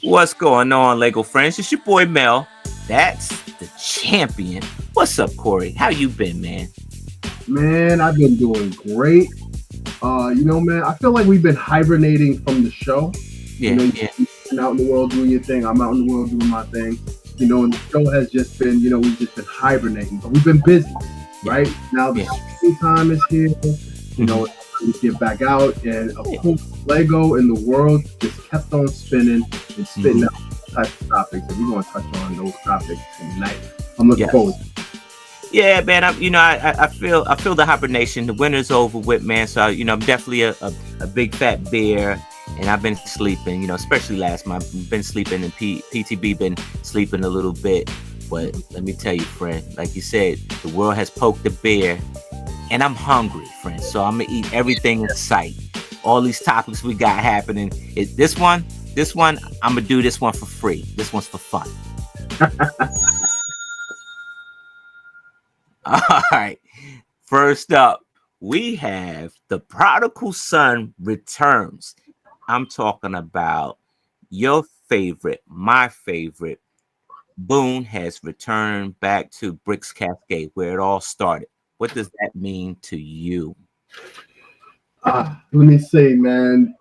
What's going on, Lego friends? It's your boy Mel. That's the champion. What's up, Corey? How you been, man? Man, I've been doing great. Man, I feel like we've been hibernating from the show. Yeah, yeah, You've been out in the world doing your thing. I'm out in the world doing my thing. And the show has just been, we've just been hibernating, but we've been busy, right? Now the yeah. springtime is here. It's time to get back out, and of course, Lego and the world just kept on spinning and spitting out types of topics, and we're going to touch on those topics tonight. I'm looking forward. Yeah, man. I feel the hibernation. The winter's over with, man. So I'm definitely a big fat bear, and I've been sleeping. Especially last month, I've been sleeping, and PTB been sleeping a little bit. But let me tell you, friend, like you said, the world has poked the bear, and I'm hungry, friend. So I'm gonna eat everything in sight. All these topics we got happening. This one, I'm gonna do this one for free. This one's for fun. All right. First up, we have the prodigal son returns. I'm talking about your favorite, my favorite. Boone has returned back to Bricks Cascade, where it all started. What does that mean to you? Let me say, man,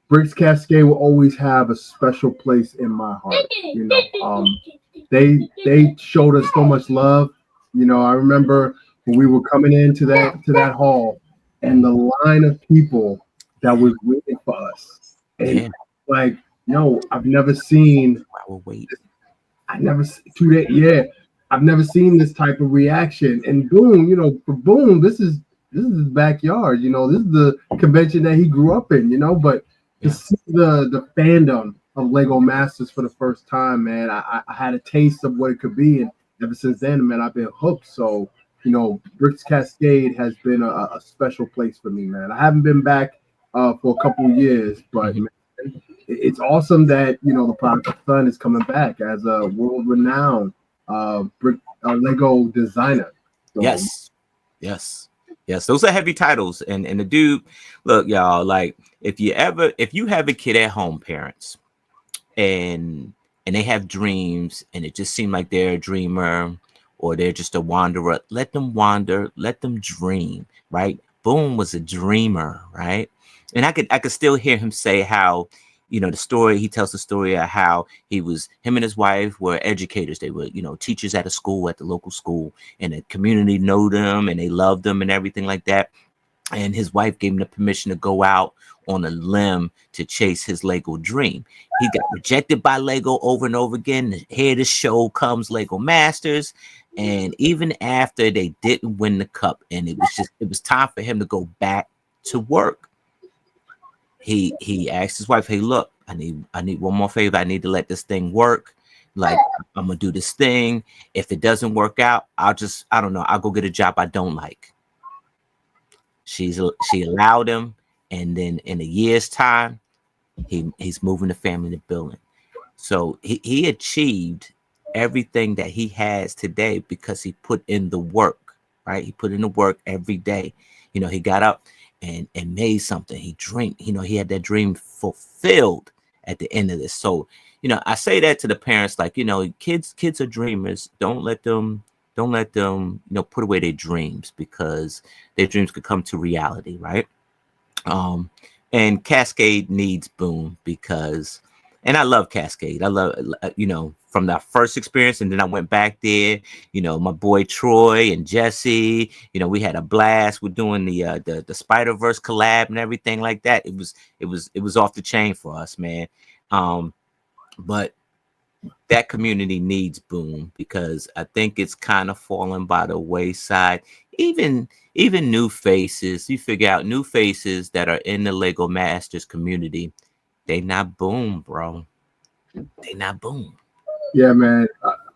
Bricks Cascade will always have a special place in my heart. They showed us so much love. I remember when we were coming into that hall, and the line of people that was waiting for us, and like, I've never seen. I will wait. I never to that. Yeah, I've never seen this type of reaction. And Boone, for Boone, this is his backyard. This is the convention that he grew up in. But to see the fandom of Lego Masters for the first time, man, I had a taste of what it could be, and ever since then, man, I've been hooked. So, Bricks Cascade has been a special place for me, man. I haven't been back for a couple of years, but man, it's awesome that the prodigal son is coming back as a world-renowned Lego designer. So, Yes. Those are heavy titles, and the dude, look, y'all, like if you have a kid at home, parents, and they have dreams, and it just seems like they're a dreamer or they're just a wanderer, let them wander, let them dream, right? Boone was a dreamer, right? And I could still hear him say how, the story, he tells the story of how him and his wife were educators. They were, teachers at the local school, and the community knew them and they loved them and everything like that. And his wife gave him the permission to go out on a limb to chase his Lego dream. He got rejected by Lego over and over again. Here the show comes Lego Masters. And even after they didn't win the cup, and it was time for him to go back to work, he asked his wife, "Hey, look, I need one more favor. I need to let this thing work. Like, I'm gonna do this thing. If it doesn't work out, I don't know, I'll go get a job I don't like." She allowed him, and then in a year's time, he's moving the family to building. So he achieved everything that he has today because he put in the work, right? He put in the work every day. He got up and made something. He dreamed, he had that dream fulfilled at the end of this. So, I say that to the parents, like, kids are dreamers. Don't let them, put away their dreams, because their dreams could come to reality, right? And Cascade needs Boone and I love Cascade. I love, from that first experience, and then I went back there. My boy Troy and Jesse. We had a blast. We're doing the Spider-Verse collab and everything like that. It was off the chain for us, man. But that community needs Boone, because I think it's kind of fallen by the wayside. Even new faces, you figure out new faces that are in the Lego Masters community, they not Boone, bro. They not Boone. yeah, man,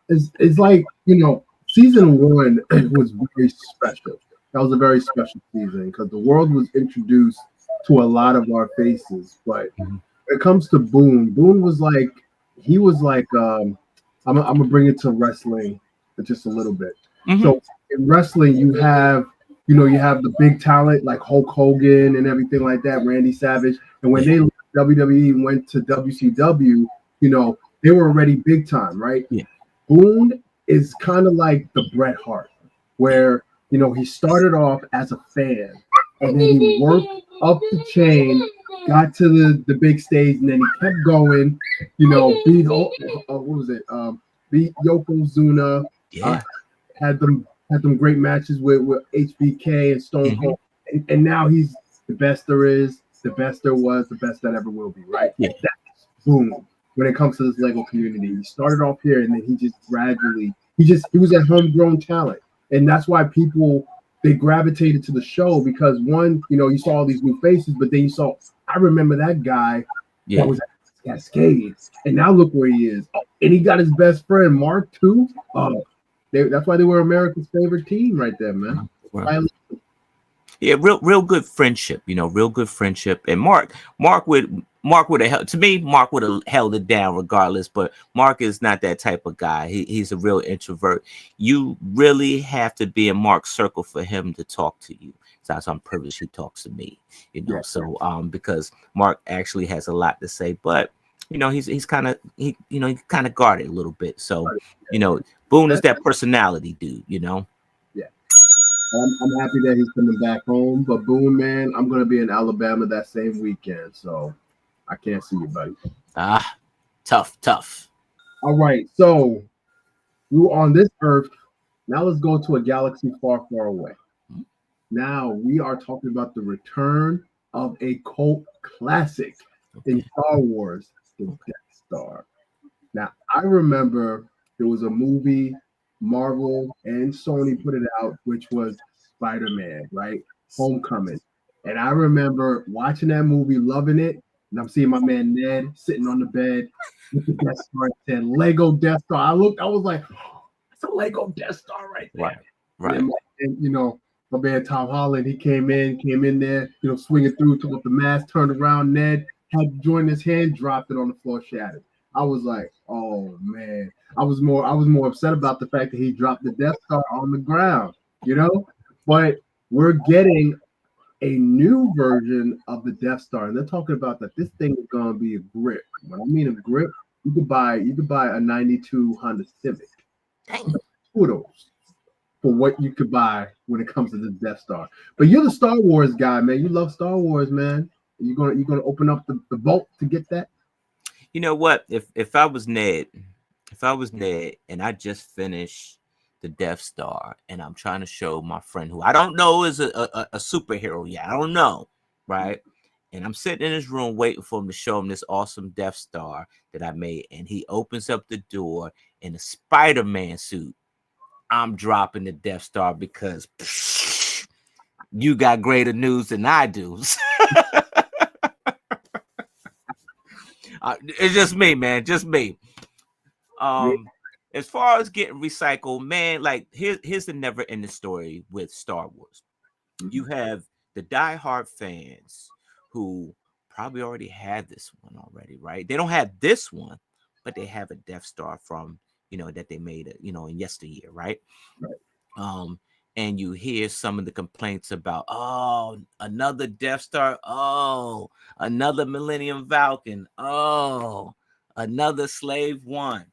it's like season one was very special. That was a very special season because the world was introduced to a lot of our faces. But when it comes to Boone, Boone was like he was like I'm gonna bring it to wrestling just a little bit. So in wrestling, you have the big talent like Hulk Hogan and everything like that, Randy Savage. And when they left WWE and went to WCW, they were already big time, right? Yeah. Boone is kind of like the Bret Hart, where he started off as a fan, and then he worked up the chain, got to the big stage, and then he kept going. Beat what was it? Beat Yokozuna. Uh, Yeah. had them great matches with HBK and Stone Hmm. Cold, and now he's the best there is, the best there was, the best that ever will be. Right? Yeah. That's Boone when it comes to this Lego community. He started off here, and then he just gradually he was a homegrown talent, and that's why people they gravitated to the show because one, you saw all these new faces, but then you saw I remember that guy that Yeah. was at Cascade, and now look where he is. Oh, and he got his best friend Mark too. That's why they were America's favorite team right there, man. Well, yeah, real good friendship, real good friendship. And Mark would have held, to me, Mark would have held it down regardless, but Mark is not that type of guy. He's a real introvert. You really have to be in Mark's circle for him to talk to you. So I'm privileged he talks to me, Yeah. so because Mark actually has a lot to say, but he's kind of he kind of guarded a little bit. So, Boone is that personality dude. Yeah. I'm happy that he's coming back home. But Boone, man, I'm gonna be in Alabama that same weekend, so I can't see you, buddy. Ah, tough. All right, so we were on this earth. Now let's go to a galaxy far, far away. Now we are talking about the return of a cult classic in Okay. Star Wars, the Death Star. Now I remember there was a movie, Marvel and Sony put it out, which was Spider-Man, right? Homecoming. And I remember watching that movie, loving it. And I'm seeing my man Ned sitting on the bed with the Death Star. It said Lego Death Star. I was like, oh, it's a Lego Death Star right there. Right. And Right. then my man Tom Holland, he came in there, swinging through to with the mask, turned around. Ned had joined his hand, dropped it on the floor, shattered. I was like, oh man. I was more upset about the fact that he dropped the Death Star on the ground, you know? But we're getting a new version of the Death Star, and they're talking about that this thing is gonna be a grip. When I mean a grip, you could buy a 92 Honda Civic. Dang. Kudos for what you could buy when it comes to this Death Star. But you're the Star Wars guy, man. You love Star Wars, man. You gonna open up the vault to get that? You know what? If I was Ned and I just finished the Death Star and I'm trying to show my friend who I don't know is a superhero yet, I don't know, right? And I'm sitting in his room waiting for him to show him this awesome Death Star that I made, and he opens up the door in a Spider-Man suit. I'm dropping the Death Star because you got greater news than I do. It's just me, man. Just me. Yeah. As far as getting recycled, man, like here's the never ending story with Star Wars. You Mhm. have the diehard fans who probably already had this one already, right? They don't have this one, but they have a Death Star from that they made in yesteryear, right? Right. Um, and you hear some of the complaints about, oh, another Death Star, oh, another Millennium Falcon, oh, another Slave One.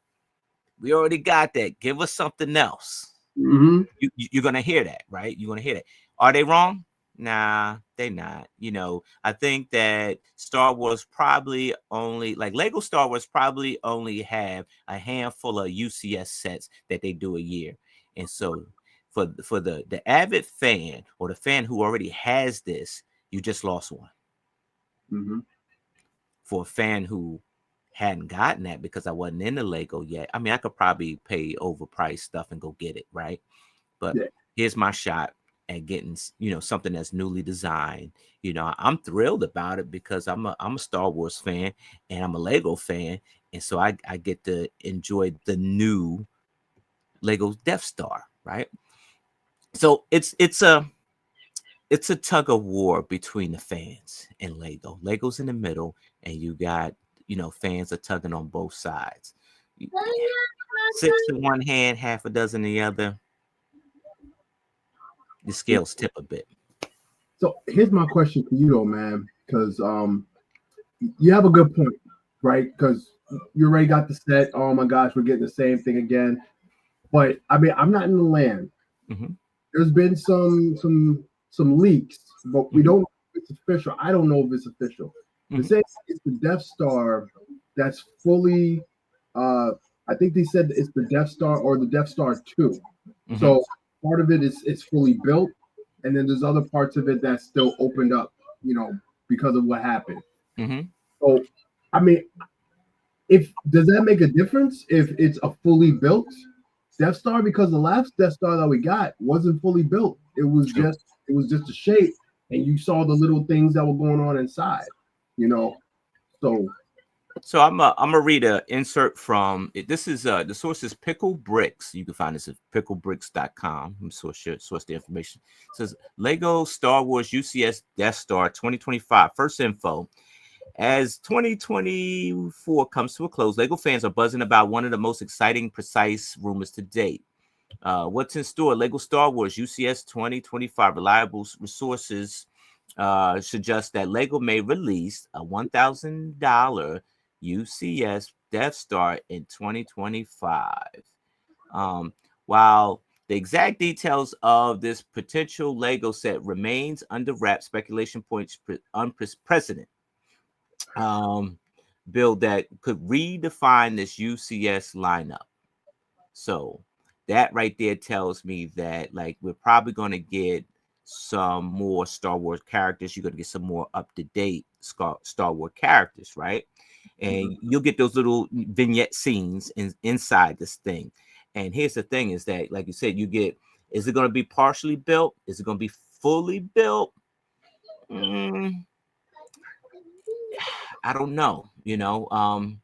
We already got that. Give us something else. Mm-hmm. You're gonna hear that, right? You're gonna hear that. Are they wrong? Nah, they not. I think that Star Wars probably only like Lego Star Wars probably only have a handful of UCS sets that they do a year. And so for the avid fan or the fan who already has this, you just lost one. Mm-hmm. For a fan who hadn't gotten that because I wasn't in the Lego yet, I mean, I could probably pay overpriced stuff and go get it, right? But Yeah. here's my shot at getting something that's newly designed. I'm thrilled about it because I'm a Star Wars fan and I'm a Lego fan, and so I get to enjoy the new Lego Death Star, right? So it's a tug of war between the fans and Lego. Lego's in the middle, and you got fans are tugging on both sides. Six in one hand, half a dozen in the other. The scales tip a bit. So here's my question to you, though, man, because you have a good point, right? Because you already got the set. Oh my gosh, we're getting the same thing again. But I mean, I'm not in the land. Mm-hmm. There's been some leaks, but we Mm-hmm. don't know if it's official. I don't know if it's official. They Mm-hmm. say it's the Death Star that's fully. Uh, I think they said it's the Death Star or the Death Star 2. Mm-hmm. So part of it is it's fully built, and then there's other parts of it that's still opened up. Because of what happened. Mm-hmm. So, I mean, if does that make a difference if it's a fully built Death Star? Because the last Death Star that we got wasn't fully built. True. It was just a shape, and you saw the little things that were going on inside. You know, so So I'm gonna read a insert from it. This is the source is Pickle Bricks. You can find this at picklebricks.com. I'm source the information. It says Lego Star Wars UCS Death Star 2025. First info. As 2024 comes to a close, Lego fans are buzzing about one of the most exciting, precise rumors to date. What's in store? Lego Star Wars UCS 2025. Reliable resources suggest that Lego may release a $1,000 UCS Death Star in 2025. Um, while the exact details of this potential Lego set remains under wraps, speculation points unprecedented build that could redefine this UCS lineup. So that right there tells me that like we're probably going to get some more Star Wars characters. You're going to get some more up to date Star Wars characters, right? And mhm. you'll get those little vignette scenes inside this thing. And here's the thing: is that like you said, you get. Is it going to be partially built? Is it going to be fully built? Mm, I don't know, and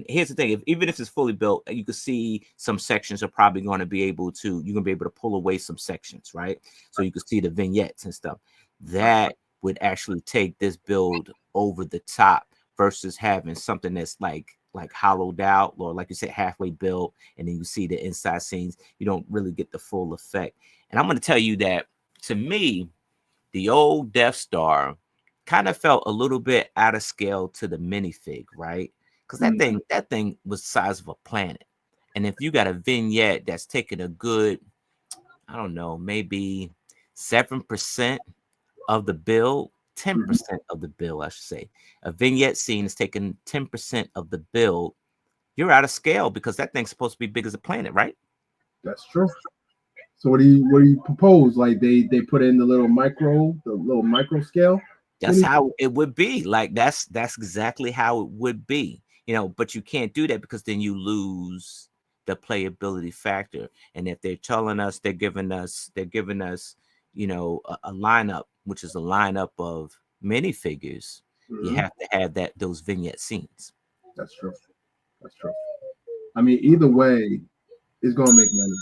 here's the thing: even if it's fully built, you can see some sections are probably going to be able to. You're going to be able to pull away some sections, right? So you can see the vignettes and stuff. Right. That would actually take this build over the top versus having something that's like hollowed out or like you said halfway built, and then you see the inside scenes. You don't really get the full effect. And I'm going to tell you that to me the old Death Star kind of felt a little bit out of scale to the minifig, right? Because that Mhm. thing was the size of a planet. And if you got a vignette that's taking a good, I don't know, maybe 7% of the bill, Mhm. 10% of the bill, I should say. A vignette scene is taking 10% of the bill. You're out of scale because that thing's supposed to be big as a planet, right? That's true. So what do you propose? Like they put in the little micro scale That's mini. how it would be. Like that's exactly how it would be. But you can't do that because then you lose the playability factor. And if they're giving us, a lineup, which is a lineup of minifigures, you Mhm. have to have those vignette scenes. That's true. That's true. I mean, either way, it's gonna make money.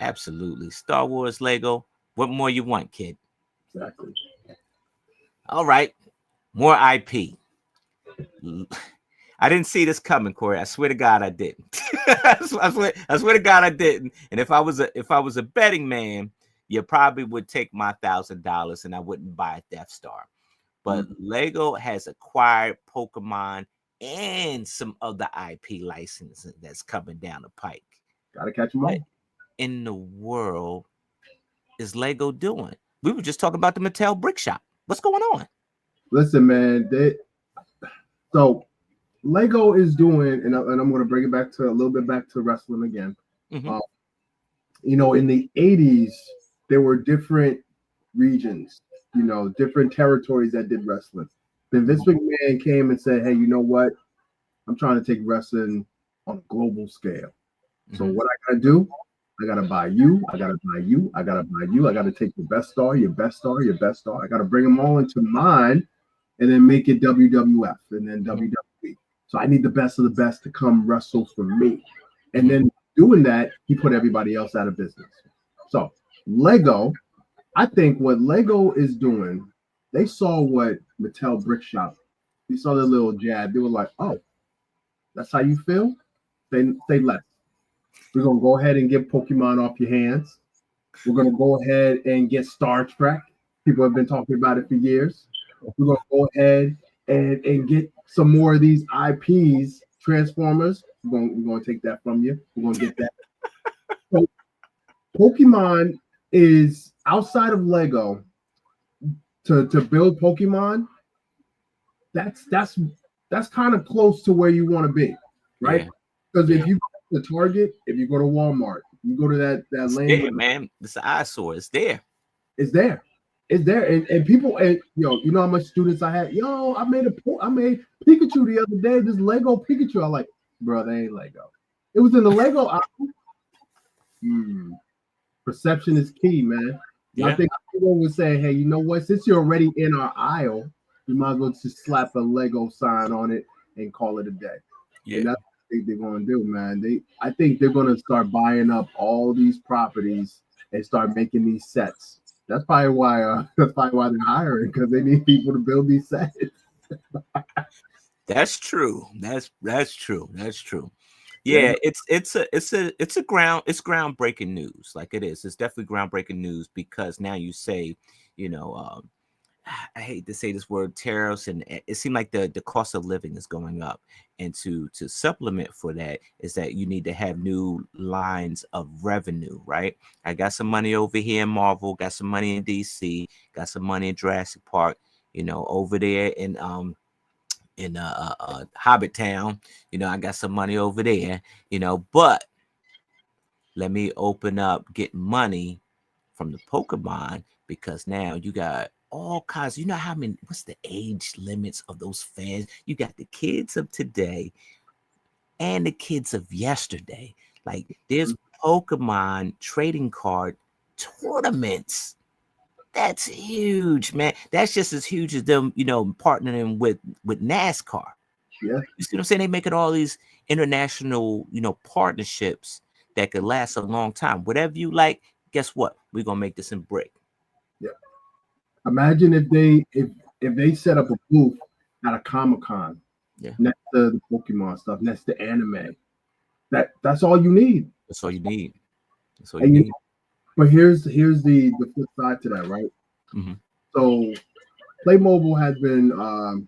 Absolutely. Star Wars Lego. What more you want, kid? Exactly. All right. More IP. I didn't see this coming, Corey. I swear to God, I didn't. I swear to God, I didn't. And if I was a betting man, you probably would take my $1,000 and I wouldn't buy a Death Star. But Mhm. Lego has acquired Pokemon and some other IP licensing that's coming down the pike. Gotta catch them What all. in the world is Lego doing? We were just talking about the Mattel Brick Shop. What's going on? Listen, man. So Lego is doing, and I'm going to bring it back to a little bit back to wrestling again. Mm-hmm. Um, in the '80s, there were different regions, different territories that did wrestling. Then Vince McMahon came and said, "Hey, you know what? I'm trying to take wrestling on a global scale. So Mm-hmm. what I gotta do? I gotta buy you. I gotta buy you. I gotta buy you. I gotta take your best star, your best star, your best star. I gotta bring them all into mine, and then make it WWF and then Mm-hmm. WWE. So I need the best of the best to come wrestle for me. And Mm-hmm. then doing that, he put everybody else out of business. So Lego, I think what Lego is doing, they saw what Mattel Brick Shop, they saw their little jab. They were like, oh, that's how you feel? Say less. We're gonna go ahead and get Pokemon off your hands. We're gonna go ahead and get Star Trek. People have been talking about it for years. We're gonna go ahead and get some more of these IPs, Transformers. We're gonna take that from you. We're gonna get that. So Pokemon is outside of Lego to build Pokemon. That's kind of close to where you want to be, right? Yeah, Because yeah. if you go to Target, if you go to Walmart, you go to that It's lane there, with man. It's an eyesore. It's there. it's there. It's there. And people and you know how much students I had? Yo, I made Pikachu the other day, this Lego Pikachu. I like, bro, they ain't Lego. It was in the Lego Hmm. Perception is key, man. And I Yeah, think everyone would say, hey, you know what? Since you're already in our aisle, you might as well just slap a Lego sign on it and call it a day. yeah. And that's what I think they're going to do, man. I think they're going to start buying up all these properties and start making these sets. That's probably why. That's probably why they're hiring because they need people to build these sets. That's true. That's true. That's true. Yeah, Yeah, it's groundbreaking news. Like it is. It's definitely groundbreaking news because now you say, you know, I hate to say this word tariffs, and it seemed like the cost of living is going up. And to supplement for that is that you need to have new lines of revenue, right? I got some money over here in Marvel, got some money in DC, got some money in Jurassic Park, over there in Hobbit Town. I got some money over there, but let me open up, get money from the Pokemon because now you got all kinds. You know how many? What's the age limits of those fans? You got the kids of today and the kids of yesterday. Like there's Pokemon trading card tournaments. That's huge, man. That's just as huge as them, partnering with NASCAR. yeah. You see what I'm saying? They making all these international, partnerships that could last a long time. Whatever you like, guess what? We're gonna make this in brick. Yeah. Imagine if they set up a booth at a Comic Con Yeah, next to the Pokemon stuff, next to anime. That's all you need. that's all you need. That's all you And need. but here's the flip side to that, right? Hmm. So Playmobil has been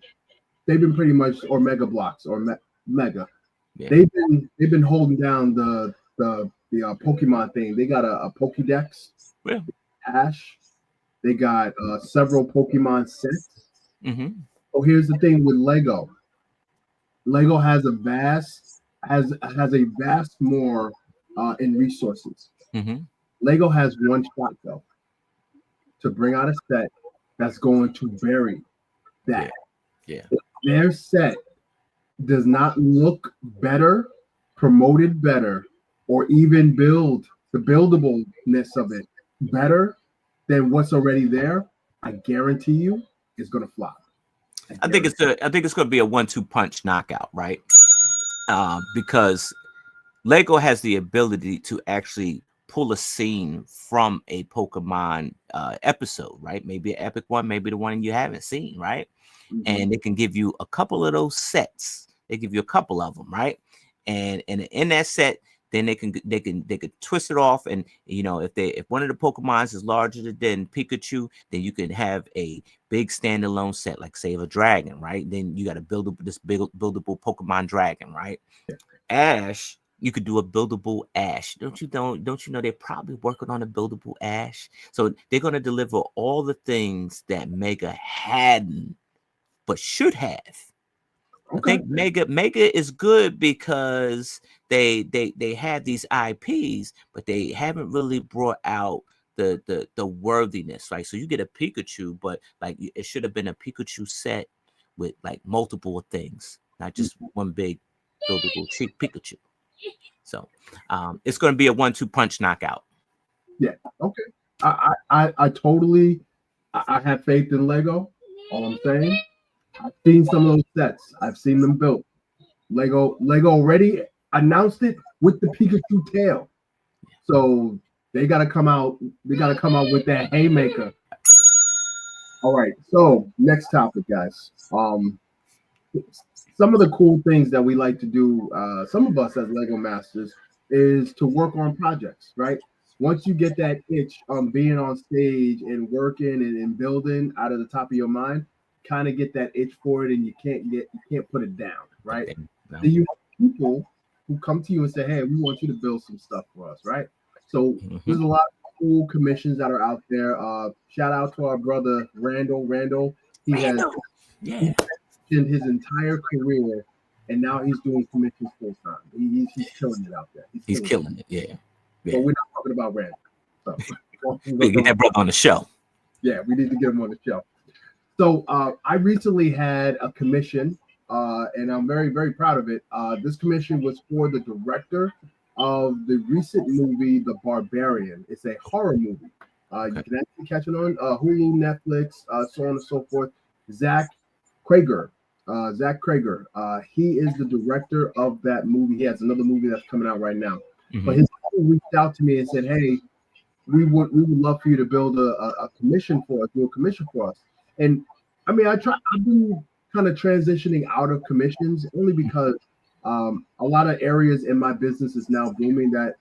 they've been pretty much or Mega Blocks or Mega. Yeah, They've been holding down the Pokemon thing. They got a Pokédex, yeah. Ash. They got several Pokemon sets. Hmm. So here's the thing with Lego. Lego has a vast more in resources. Hmm. Lego has one shot though to bring out a set that's going to bury Yeah, that. yeah. If their set does not look better, promoted better, or even build the buildableness of it better than what's already there, I guarantee you it's gonna flop. I guarantee. I think it's gonna be a 1-2 punch knockout, right? Because Lego has the ability to actually pull a scene from a Pokemon episode, right? Maybe an epic one, maybe the one you haven't seen, right? Mhm. And they can give you a couple of those sets. They give you a couple of them, right? And in that set, then they could twist it off, and if one of the Pokemons is larger than Pikachu, then you can have a big standalone set, like Save a Dragon, right? Then you got to build this big buildable Pokemon Dragon, right? Ash, you could do a buildable Ash. Don't you know they're probably working on a buildable Ash? So they're gonna deliver all the things that Mega hadn't but should have. I Okay. think Mega is good because they have these IPs, but they haven't really brought out the worthiness, right? So you get a Pikachu, but like it should have been a Pikachu set with like multiple things, not just one big buildable Pikachu. So it's going to be a 1-2 punch knockout. Yeah. Okay. I totally I have faith in Lego. All I'm saying, I've seen some of those sets. I've seen them built. Lego already announced it with the Pikachu tail. So they gotta come out. They gotta come out with that haymaker. All right. So next topic, guys. Some of the cool things that we like to do, some of us as Lego masters, is to work on projects. Right. Once you get that itch on being on stage and working and building out of the top of your mind, kind of get that itch for it, and you can't put it down, right? Okay. No. Then you have people who come to you and say, "Hey, we want you to build some stuff for us," right? So there's a lot of cool commissions that are out there. Shout out to our brother Randall. He has Randall. Yeah. he commissioned his entire career, and now he's doing commissions full time. He's killing it out there. He's killing it. Yeah. But we're not talking about Randall. So We get that brother on the show. yeah, we need to get him on the show. So I recently had a commission, and I'm very, very proud of it. This commission was for the director of the recent movie, The Barbarian. It's a horror movie. You can actually catch it on Hulu, Netflix, so on and so forth. Zach Cregger. He is the director of that movie. He has another movie that's coming out right now. But his people reached out to me and said, "Hey, we would love for you to build a commission for us, do a commission for us." And I mean, I've been kind of transitioning out of commissions only because a lot of areas in my business is now booming that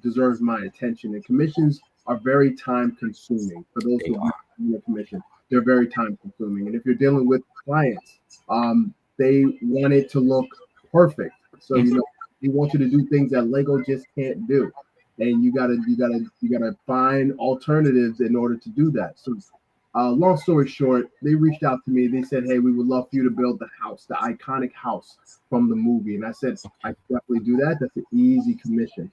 deserves my attention. And commissions are very time consuming. For those who are in a commission, they're very time consuming. And if you're dealing with clients, they want it to look perfect. So they want you to do things that Lego just can't do. And you gotta find alternatives in order to do that. So long story short, they reached out to me. They said, "Hey, we would love for you to build the house, the iconic house from the movie." And I said, "I can definitely do that. That's an easy commission."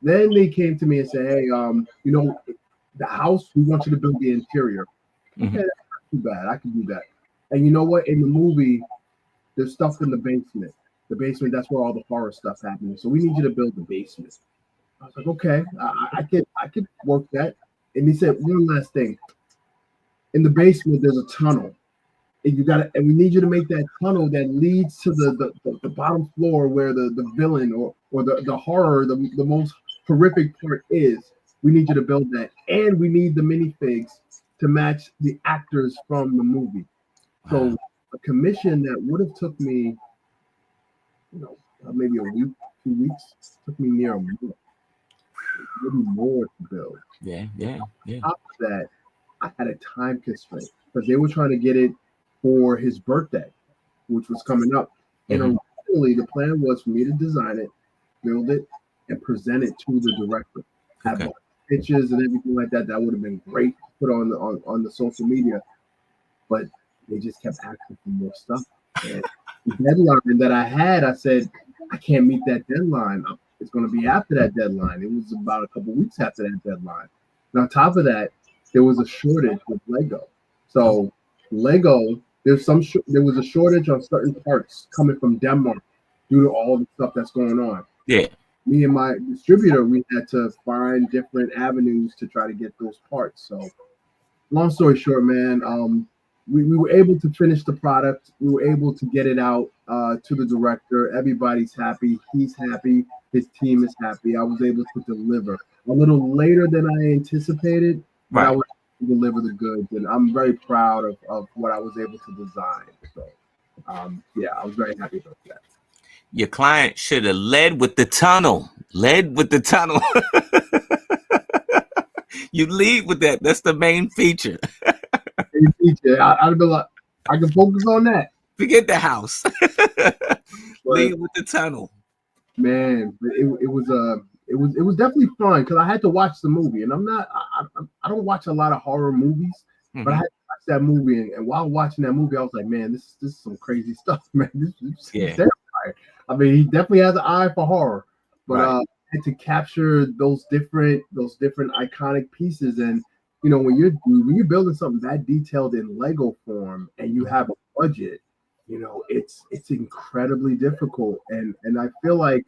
Then they came to me and said, "Hey, the house, we want you to build the interior." Okay, that's not too bad. I can do that. And you know what? In the movie, there's stuff in the basement. The basement, that's where all the horror stuff happens. So we need you to build the basement. I was like, okay, I could work that. And he said, one last thing. In the basement, there's a tunnel. And we need you to make that tunnel that leads to the bottom floor where the villain or the horror, the most horrific part is. We need you to build that. And we need the minifigs to match the actors from the movie. So a commission that would have took me, maybe a week, 2 weeks, took me near a month. Maybe more to build. Yeah. On top of that, I had a time constraint because they were trying to get it for his birthday, which was coming up. And originally, the plan was for me to design it, build it, and present it to the director. Have all the pictures and everything like that. That would have been great to put on the social media, but they just kept asking for more stuff. And the deadline that I had, I said, I can't meet that deadline. It's going to be after that deadline. It was about a couple weeks after that deadline. And on top of that, there was a shortage with Lego. So Lego, there was a shortage on certain parts coming from Denmark due to all the stuff that's going on. Yeah. Me and my distributor, we had to find different avenues to try to get those parts. So long story short, man, we were able to finish the product. We were able to get it out to the director. Everybody's happy. He's happy. His team is happy. I was able to deliver a little later than I anticipated, but I was able to deliver the goods, and I'm very proud of what I was able to design. So, I was very happy about that. Your client should have led with the tunnel. You lead with that. That's the main feature. I'd be like, I can focus on that. Forget the house. Lead with the tunnel. Man, it was definitely fun because I had to watch the movie, and I don't watch a lot of horror movies, but I had to watch that movie, and while watching that movie, I was like, man, this is some crazy stuff, man. This is terrifying. I mean, he definitely has an eye for horror, but I had to capture those different iconic pieces, and when you're building something that detailed in Lego form, and you have a budget. It's incredibly difficult, and I feel like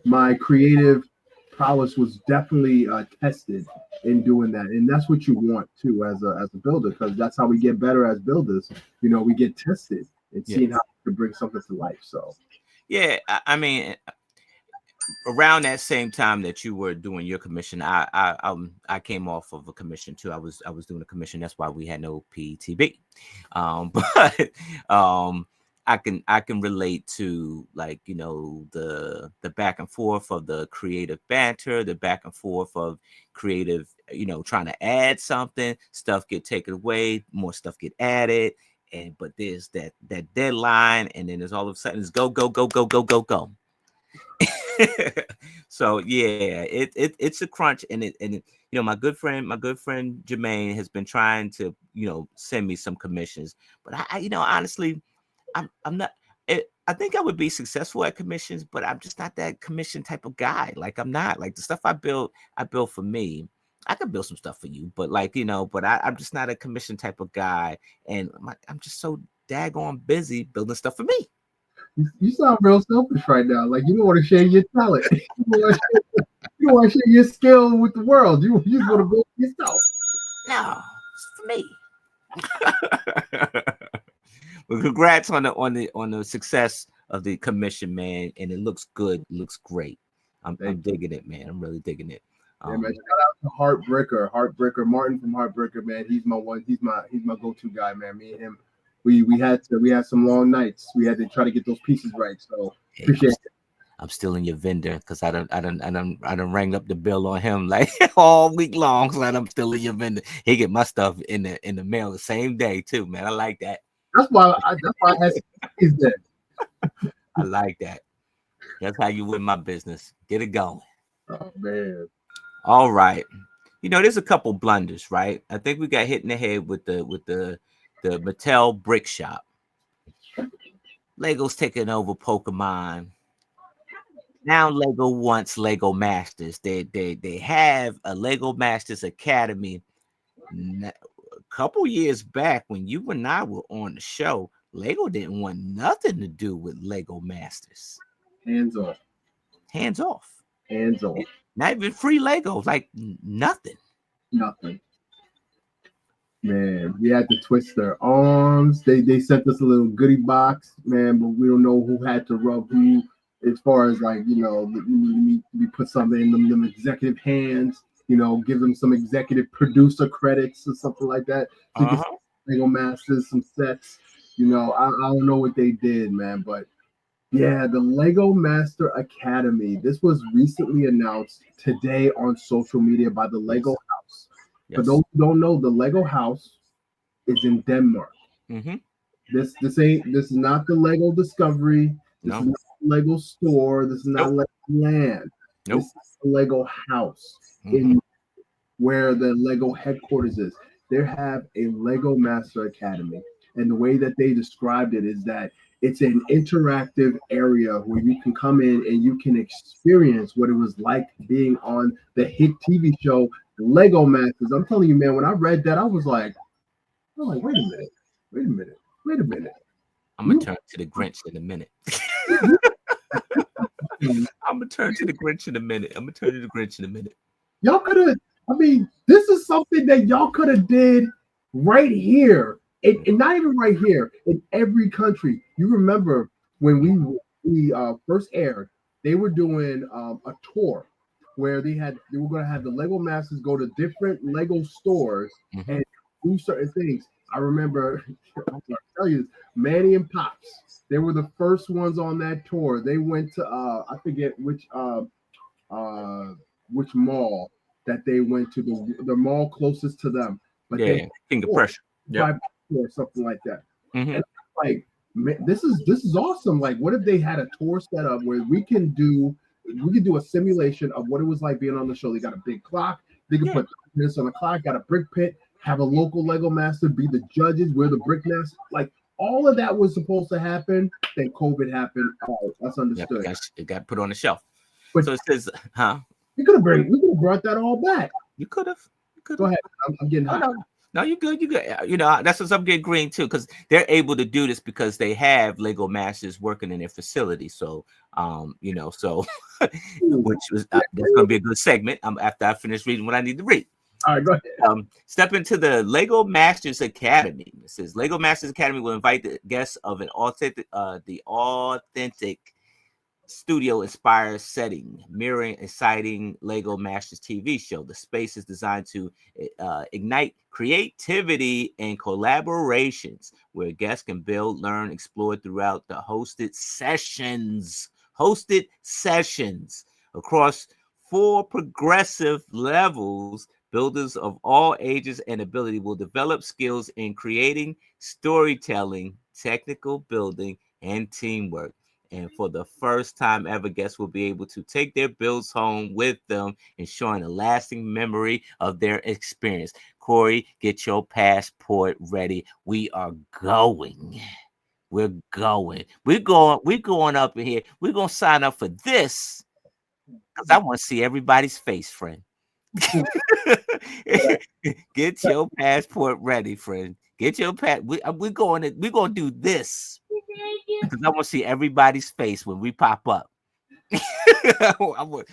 my creative prowess was definitely tested in doing that, and that's what you want too as a builder, because that's how we get better as builders. We get tested and seeing how to bring something to life. So I mean, around that same time that you were doing your commission, I came off of a commission too. I was doing a commission. That's why we had no PTB. But I can relate to, like, the back and forth of the creative banter, the back and forth of creative, trying to add something, stuff get taken away, more stuff get added, but there's that deadline, and then there's all of a sudden it's go go go go go go go. So yeah, it's a crunch, and my good friend Jermaine has been trying to send me some commissions, but honestly, I'm not. I think I would be successful at commissions, but I'm just not that commission type of guy. Like, I'm not, like, the stuff I built for me. I could build some stuff for you, but I'm just not a commission type of guy, and I'm just so daggone busy building stuff for me. You sound real selfish right now. Like you don't want to share your talent. You don't want to share your skill with the world. You just want to build it yourself. No, it's for me. Well, congrats on the success of the commission, man, and it looks good. It looks great. I'm digging it, man. I'm really digging it. Yeah, man. Shout out to Heartbreaker Martin from Heartbreaker, man. He's my one. He's my go-to guy, man. Me and him, we had some long nights. We had to try to get those pieces right. So appreciate it. I'm still in your vendor because I don't rang up the bill on him like all week long. So I'm still in your vendor. He get my stuff in the mail the same day too, man. I like that. That's why I had he's there. I like that. That's how you win my business. Get it going. Oh man. All right. There's a couple blunders, right? I think we got hit in the head with the Mattel Brick Shop. Lego's taking over Pokemon. Now Lego wants Lego Masters. They have a Lego Masters Academy. A couple years back, when you and I were on the show, Lego didn't want nothing to do with Lego Masters. Hands off. Hands off. Hands off. Not even free Legos. Like nothing. Nothing. Man, we had to twist their arms. They sent us a little goodie box, man, but we don't know who had to rub who. As far as like, we put something in them executive hands, give them some executive producer credits or something like that. So get some Lego Masters, some sets. I don't know what they did, man, but yeah, the Lego Master Academy. This was recently announced today on social media by the Lego House. Yes. For those who don't know, the Lego House is in Denmark. Mm-hmm. This is not the Lego Discovery. This is not the Lego Store. This is not Lego Land. Nope. This is the Lego House in where the Lego headquarters is. They have a Lego Master Academy, and the way that they described it is that it's an interactive area where you can come in and you can experience what it was like being on the hit TV show Lego Masters. I'm telling you, man, when I read that, I was like, wait a minute. I'm gonna turn to the Grinch in a minute. I'm gonna turn to the Grinch in a minute. Y'all could have. This is something that y'all could have did right here, and not even right here, in every country. You remember when we first aired, they were doing a tour where they were going to have the Lego Masters go to different Lego stores and do certain things. I remember, I'm going to tell you, Manny and Pops, they were the first ones on that tour. They went to I forget which mall that they went to, the mall closest to them. But yeah, Finger Pressure, or something like that. Mm-hmm. And like, man, this is awesome. Like, what if they had a tour set up where we could do a simulation of what it was like being on the show? They got a big clock. They could put minutes on the clock. Got a brick pit. Have a local Lego Master be the judges. We're the brick master. Like, all of that was supposed to happen. Then COVID happened. Oh, that's understood. It got put on the shelf. But so it says, we could have brought that all back. You could have. Go ahead. I'm getting hot. No, you're good. That's what I'm getting green too, because they're able to do this because they have Lego Masters working in their facility. So, which was that's gonna be a good segment. After I finish reading what I need to read. All right, go ahead. Step into the Lego Masters Academy. It says Lego Masters Academy will invite the guests of the authentic studio inspired setting, mirroring exciting Lego Masters TV show. The space is designed to ignite creativity and collaborations where guests can build, learn, explore throughout the hosted sessions across 4 progressive levels. Builders of all ages and ability will develop skills in creating, storytelling, technical building, and teamwork. And for the first time ever, guests will be able to take their builds home with them, ensuring a lasting memory of their experience. Corey, get your passport ready. We are going. We're going. We're going up in here. We're gonna sign up for this because I want to see everybody's face, friend. Get your passport ready, friend. Get your we're going to do this because I want to see everybody's face when we pop up. You know what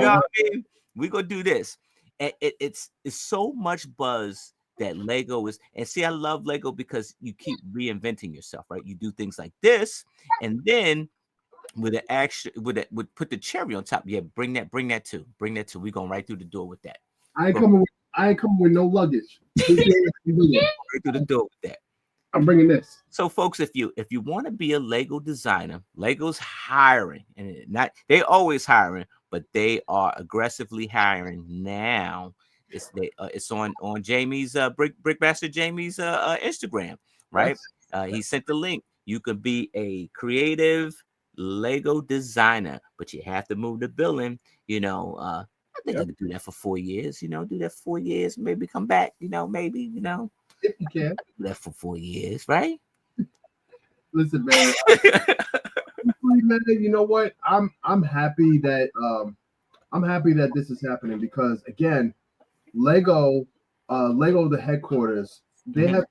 I mean? We're gonna do this. It's so much buzz that Lego is, and see, I love Lego because you keep reinventing yourself, right? You do things like this, and then with the action, with put the cherry on top. Yeah, bring that too. Bring that too. We're going right through the door with that. I ain't coming with no luggage. Right through the door with that. I'm bringing this. So, folks, if you want to be a Lego designer, Lego's hiring, and not they always hiring, but they are aggressively hiring now. It's on Jamie's Brickmaster Jamie's Instagram, right? Yes. He sent the link. You could be a creative Lego designer, but you have to move the billing. I think I could do that for 4 years. Do that for 4 years, maybe come back. Maybe If you can. do that for 4 years, right? Listen, man. You know what? I'm happy that this is happening because again, Lego, the headquarters, they have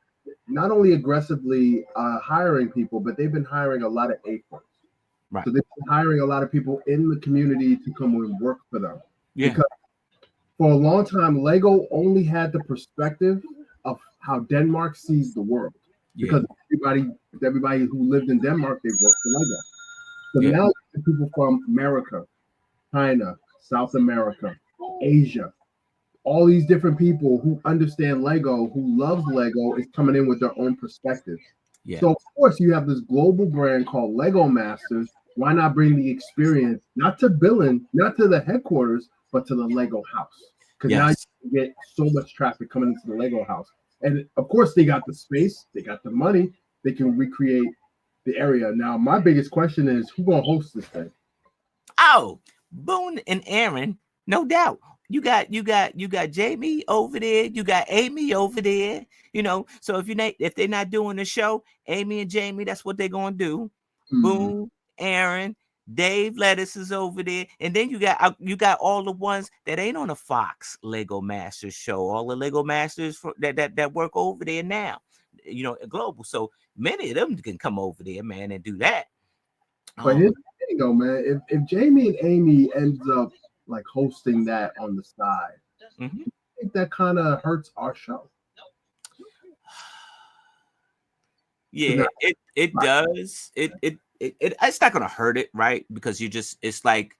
not only aggressively hiring people, but they've been hiring a lot of aprons. Right. So they've been hiring a lot of people in the community to come and work for them. Yeah. Because for a long time, Lego only had the perspective of how Denmark sees the world. Yeah. Because everybody who lived in Denmark, they worked for Lego. So Yeah. now the people from America, China, South America, Asia, all these different people who understand Lego, who loves Lego, is coming in with their own perspective. Yeah. So of course you have this global brand called Lego Masters. Why not bring the experience not to billing, not to the headquarters, but to the Lego house? Because now you get so much traffic coming into the Lego house. And of course they got the space, they got the money, they can recreate the area. Now my biggest question is who's gonna host this thing? Oh, Boone and Aaron, no doubt. You got Jamie over there. You got Amy over there. So if they're not doing the show, Amy and Jamie, that's what they're gonna do. Boone, Aaron, Dave Lettuce is over there, and then you got all the ones that ain't on the Fox Lego Masters show. All the Lego Masters that work over there now, global. So many of them can come over there, man, and do that. But here's the thing, though, man. If Jamie and Amy ends up like hosting that on the side, I think that kind of hurts our show. Yeah, it does. It's not gonna hurt it, right? Because it's like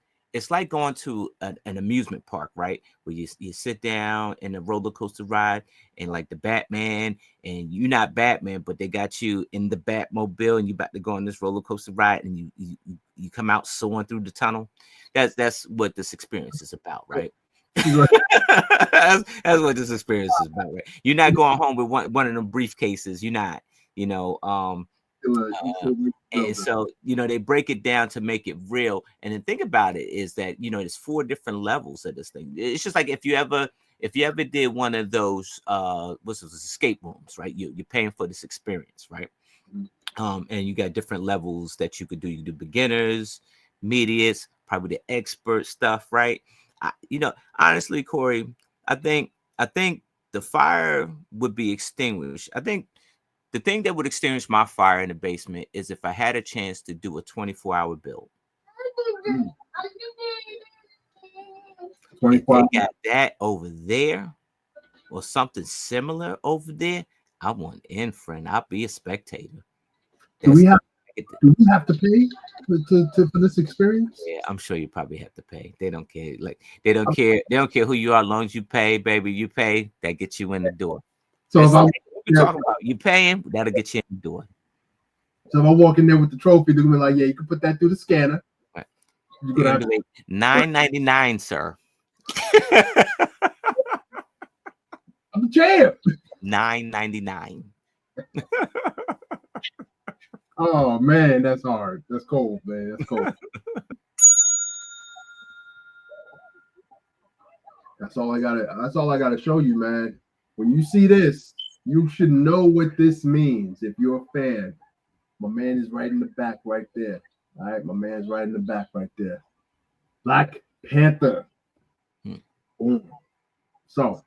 going to an amusement park, right? Where you sit down in a roller coaster ride and like the Batman, and you're not Batman, but they got you in the Batmobile and you about to go on this roller coaster ride and you come out soaring through the tunnel. That's what this experience is about, right? that's what this experience is about, right? You're not going home with one of them briefcases. You're not. And so they break it down to make it real. And then think about it is that there's 4 different levels of this thing. It's just like if you ever did one of those what's this, escape rooms, right? You're paying for this experience, right? And you got different levels that you could do. You do beginners, mediates, probably the expert stuff, right? Honestly, Corey, I think the fire would be extinguished. I think the thing that would extinguish my fire in the basement is if I had a chance to do a 24-hour build. If they got that over there or something similar over there, I want in, friend. I'll be a spectator. Do we have Do you have to pay for this experience? Yeah, I'm sure you probably have to pay. They don't care. Like they don't care. They don't care who you are, as long as you pay, baby. You pay, that gets you in the door. So if That's I what we yeah, talking about. You paying, that'll get you in the door. so if I walk in there with the trophy, they're gonna be like, yeah, you can put that through the scanner. Right. You're They're gonna gonna have be to. like $9.99, sir. I'm the champ. $9.99. Oh man, that's hard. That's cold, man. That's cold. That's all I gotta. That's all I gotta show you, man. When you see this, you should know what this means. If you're a fan, my man is right in the back, right there. All right, my man's right in the back, right there. Black Panther. Hmm. Boom. So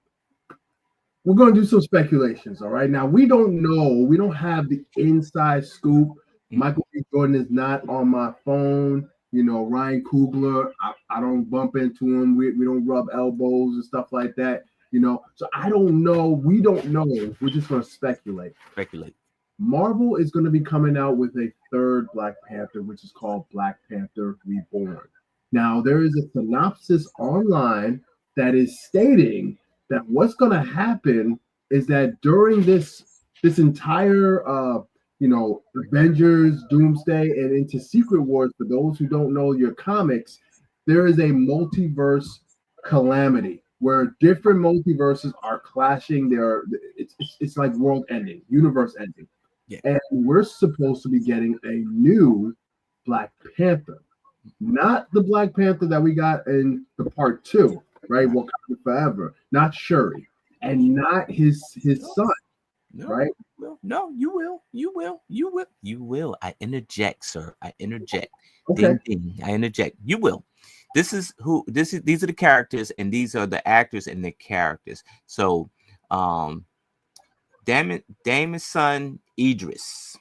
we're going to do some speculations. All right. Now, we don't know. We don't have the inside scoop. Michael B. Jordan is not on my phone. You know, Ryan Coogler, I don't bump into him. We don't rub elbows and stuff like that. You know, so I don't know. We don't know. We're just going to speculate. Speculate. Marvel is going to be coming out with a third Black Panther, which is called Black Panther Reborn. Now, there is a synopsis online that is stating that what's going to happen is that during this entire Avengers, Doomsday, and into Secret Wars, for those who don't know your comics, there is a multiverse calamity where different multiverses are clashing. It's like world ending, universe ending. Yeah. And we're supposed to be getting a new Black Panther, not the Black Panther that we got in the part two, right? Wakanda Forever, not Shuri, and not his son, No, right? no, you will. You will. You will. You will. I interject, sir. I interject. Okay. Ding ding. I interject. You will. These are the characters, and these are the actors and the characters. So Damon's son Idris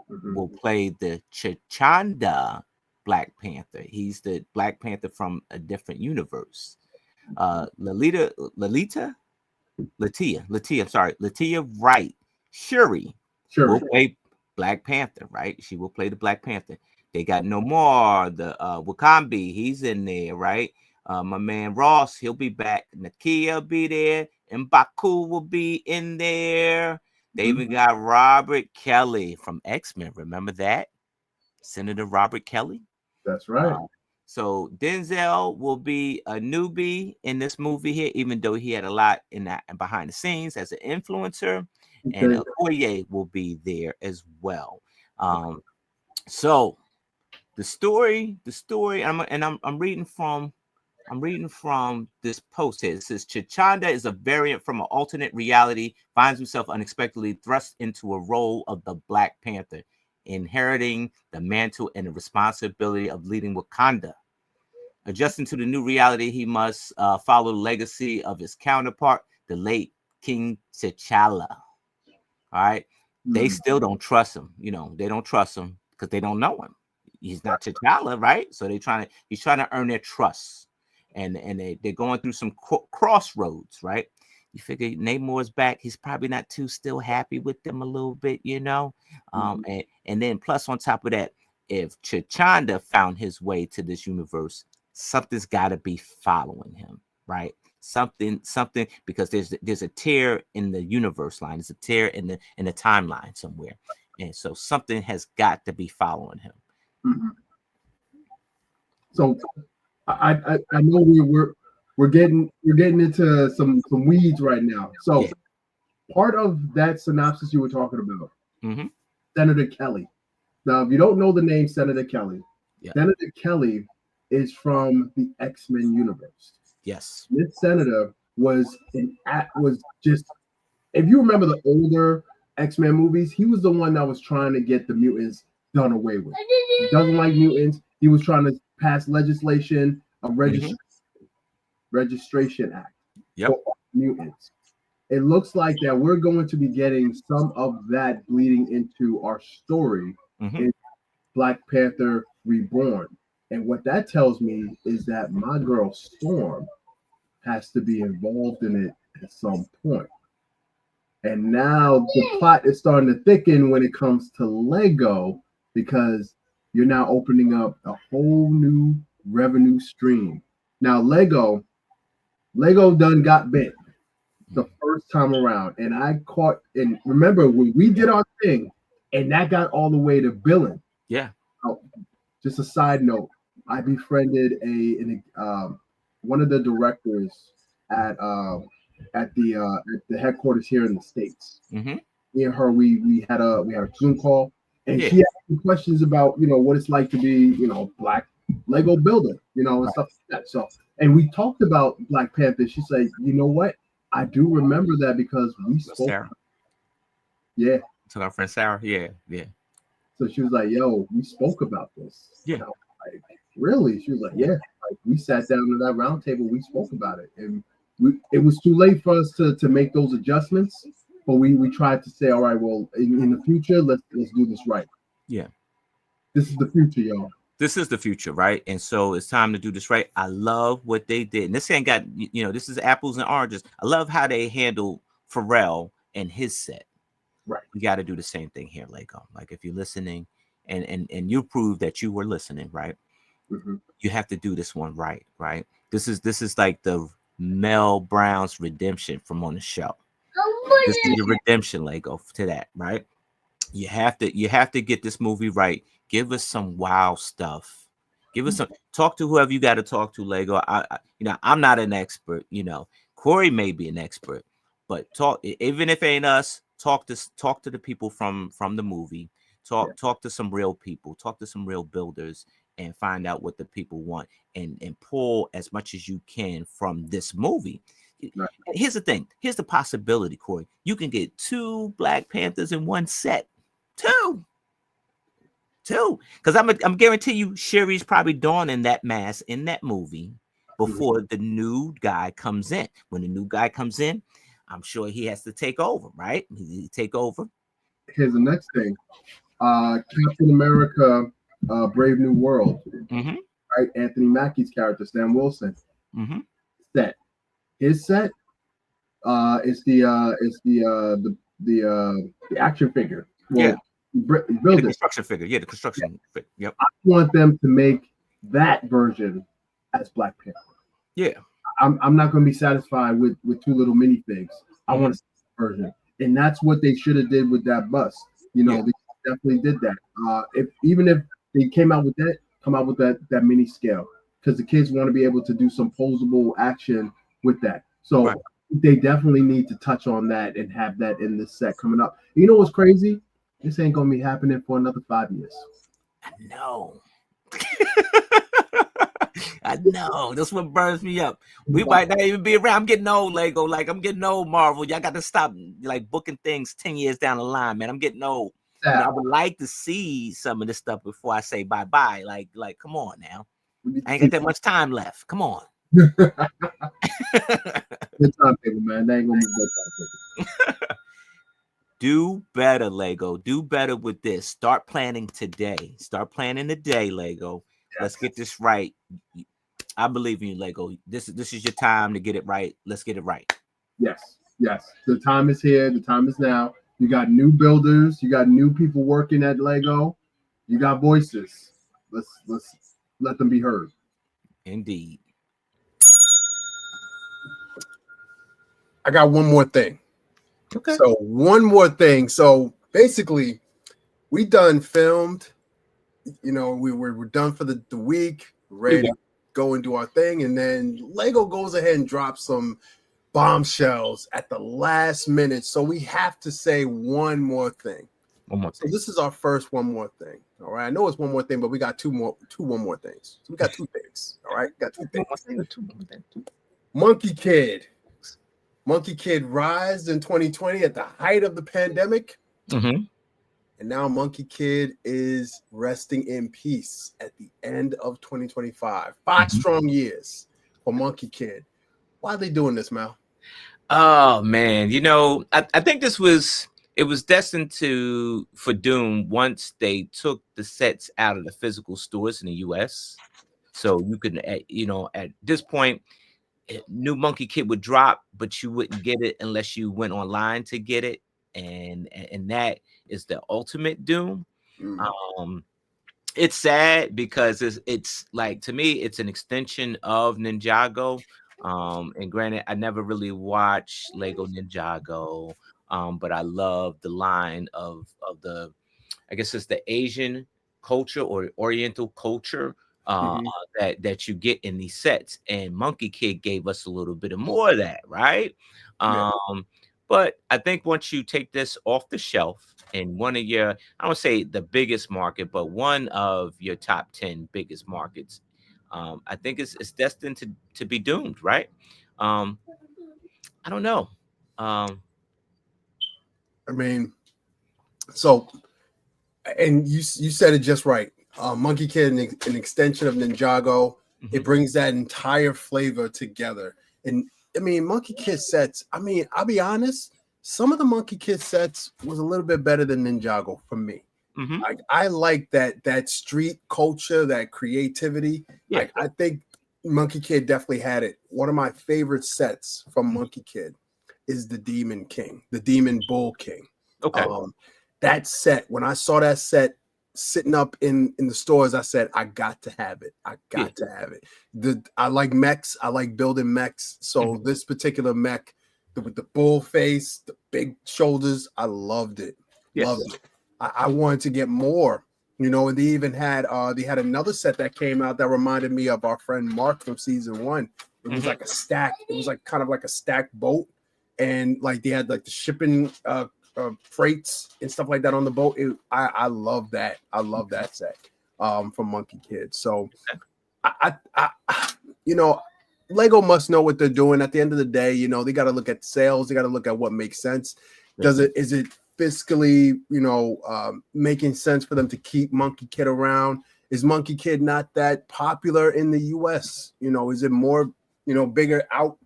will play the Chachanda Black Panther. He's the Black Panther from a different universe. Latia Wright, Shuri will play Black Panther, right? She will play the Black Panther. They got no more. The Wakambi, he's in there, right? My man Ross, he'll be back. Nakia will be there, and Baku will be in there. They even got Robert Kelly from X-Men. Remember that? Senator Robert Kelly. That's right. So Denzel will be a newbie in this movie here, even though he had a lot in that and behind the scenes as an influencer. Okay. And Okoye will be there as well. So the story. I'm reading from this post here. It says Chachanda is a variant from an alternate reality, finds himself unexpectedly thrust into a role of the Black Panther, inheriting the mantle and the responsibility of leading Wakanda. Adjusting to the new reality, he must follow the legacy of his counterpart, the late King T'Challa. All right. They still don't trust him. You know, they don't trust him because they don't know him. He's not T'Challa, right? So he's trying to earn their trust. And they're going through some crossroads, right? You figure Namor's back. He's probably not too still happy with them a little bit, you know. And then plus on top of that, if Chachanda found his way to this universe, something's got to be following him, right? Something, because there's a tear in the universe line. There's a tear in the timeline somewhere, and so something has got to be following him. So I know we're getting into some weeds right now. So part of that synopsis you were talking about, Senator Kelly. Now, if you don't know the name Senator Kelly, Senator Kelly is from the X-Men universe. Yes. This senator was just, if you remember the older X-Men movies, he was the one that was trying to get the mutants done away with. He doesn't like mutants. He was trying to pass legislation, a registration act for mutants. It looks like that we're going to be getting some of that bleeding into our story in Black Panther Reborn. And what that tells me is that my girl Storm has to be involved in it at some point. And now the plot is starting to thicken when it comes to Lego, because you're now opening up a whole new revenue stream. Now Lego done got bit the first time around, and I caught and remember when we did our thing, and that got all the way to billing. Yeah. Oh, just a side note, I befriended one of the directors at at the headquarters here in the States. Mm-hmm. Me and her, we had a Zoom call, and Yeah. she asked me questions about what it's like to be black Lego builder, and Right. stuff like that. So, and we talked about Black Panther. She said, you know what? I do remember that because we spoke. Sarah. Yeah. To our friend Sarah. Yeah. Yeah. So she was like, "Yo, we spoke about this." Yeah. And I was like, "Really?" She was like, "Yeah." Like we sat down at that round table, we spoke about it, and it was too late for us to make those adjustments. But we tried to say, "All right, well, in the future, let's do this right. Yeah. This is the future, y'all." This is the future, right? And so it's time to do this right. I love what they did. And this ain't got, this is apples and oranges. I love how they handled Pharrell and his set. Right. You got to do the same thing here, Lego. Like if you're listening and you prove that you were listening, right? Mm-hmm. You have to do this one right, right? This is like the Mel Brown's redemption from on the show. This is your redemption, Lego, to that, right? You have to get this movie right. Give us some wow stuff. Give us some. Talk to whoever you got to talk to, Lego. I'm not an expert. Corey may be an expert, but talk. Even if it ain't us, talk to the people from the movie. Talk to some real people. Talk to some real builders and find out what the people want and pull as much as you can from this movie. Right. Here's the thing. Here's the possibility, Corey. You can get 2 Black Panthers in one set. Two, because I'm guarantee you, Sherry's probably donning that mask in that movie before the new guy comes in. When the new guy comes in, I'm sure he has to take over, right? He take over. Here's the next thing. Captain America, Brave New World. Mm-hmm. Right, Anthony Mackie's character, Sam Wilson. Mm-hmm. Set. His set. It's the action figure. Well, Yeah. Build The it. construction figure. Yeah, the construction figure. Yep. I want them to make that version as Black Panther. Yeah. I'm not going to be satisfied with 2 little minifigs. I want a version, and that's what they should have did with that bus. They definitely did that. Even if they come out with that mini scale, because the kids want to be able to do some posable action with that. So they definitely need to touch on that and have that in this set coming up. You know what's crazy? This ain't gonna be happening for another 5 years. I know. I know. That's what burns me up. We might not even be around. I'm getting old, Lego. Like I'm getting old, Marvel. Y'all got to stop like booking things 10 years down the line, man. I'm getting old. I would like to see some of this stuff before I say bye-bye. Like, come on now. I ain't got that much time left. Come on. Good timetable, man. They ain't gonna move that timetable. Do better, Lego. Do better with this. Start planning today. Start planning today, Lego. Yes. Let's get this right. I believe in you, Lego. This is your time to get it right. Let's get it right. Yes. The time is here. The time is now. You got new builders. You got new people working at Lego. You got voices. Let's let them be heard. Indeed. I got one more thing. Okay. So one more thing. So basically, we done filmed. We're done for the week. Ready to go and do our thing, and then Lego goes ahead and drops some bombshells at the last minute. So we have to say one more thing. So this is our first one more thing. All right. I know it's one more thing, but we got two one more things. So we got 2 things. All right. Got 2 things. Monkie Kid. Monkie Kid rised in 2020 at the height of the pandemic. Mm-hmm. And now Monkie Kid is resting in peace at the end of 2025. 5 strong years for Monkie Kid. Why are they doing this, Mal? Oh man, I think it was destined for doom once they took the sets out of the physical stores in the US. So you could, at this point, new Monkie Kid would drop, but you wouldn't get it unless you went online to get it, and that is the ultimate doom. Mm. It's sad because it's like, to me, it's an extension of Ninjago. And granted, I never really watched Lego Ninjago, but I love the line of the, I guess it's the Asian culture or Oriental culture Hmm. that you get in these sets. And Monkey Kid gave us a little bit of more of that, right? Yeah. But I think once you take this off the shelf in one of your, I don't say the biggest market, but one of your top 10 biggest markets, I think it's destined to be doomed, right? Um, I don't know. Um, I mean, so and you said it just right. Monkey Kid, an extension of Ninjago. It mhm, brings that entire flavor together. And I mean, Monkey Kid sets. I mean, I'll be honest. Some of the Monkey Kid sets was a little bit better than Ninjago for me. mhm, I like that street culture, that creativity. yeah. I think Monkey Kid definitely had it. One of my favorite sets from Mhm. Monkey Kid is the Demon King, the Demon Bull King. Okay. Um, that set, when I saw that set sitting up in the stores, I said, I got to have it. I Yeah. got to have it. I like mechs. I like building mechs. So Mhm. this particular mech, with the bull face, the big shoulders, I loved it. Yes. Loved it. I wanted to get more. And they even had another set that came out that reminded me of our friend Mark from season 1. It was Mhm. like a stack. It was like kind of like a stacked boat, and like they had like the shipping freights and stuff like that on the boat. I love that. I love that set from Monkey Kid. So I Lego must know what they're doing. At the end of the day, they got to look at sales. They got to look at what makes sense. Yes. Is it fiscally, making sense for them to keep Monkey Kid around? Is Monkey Kid not that popular in the U.S.? Is it more, bigger out?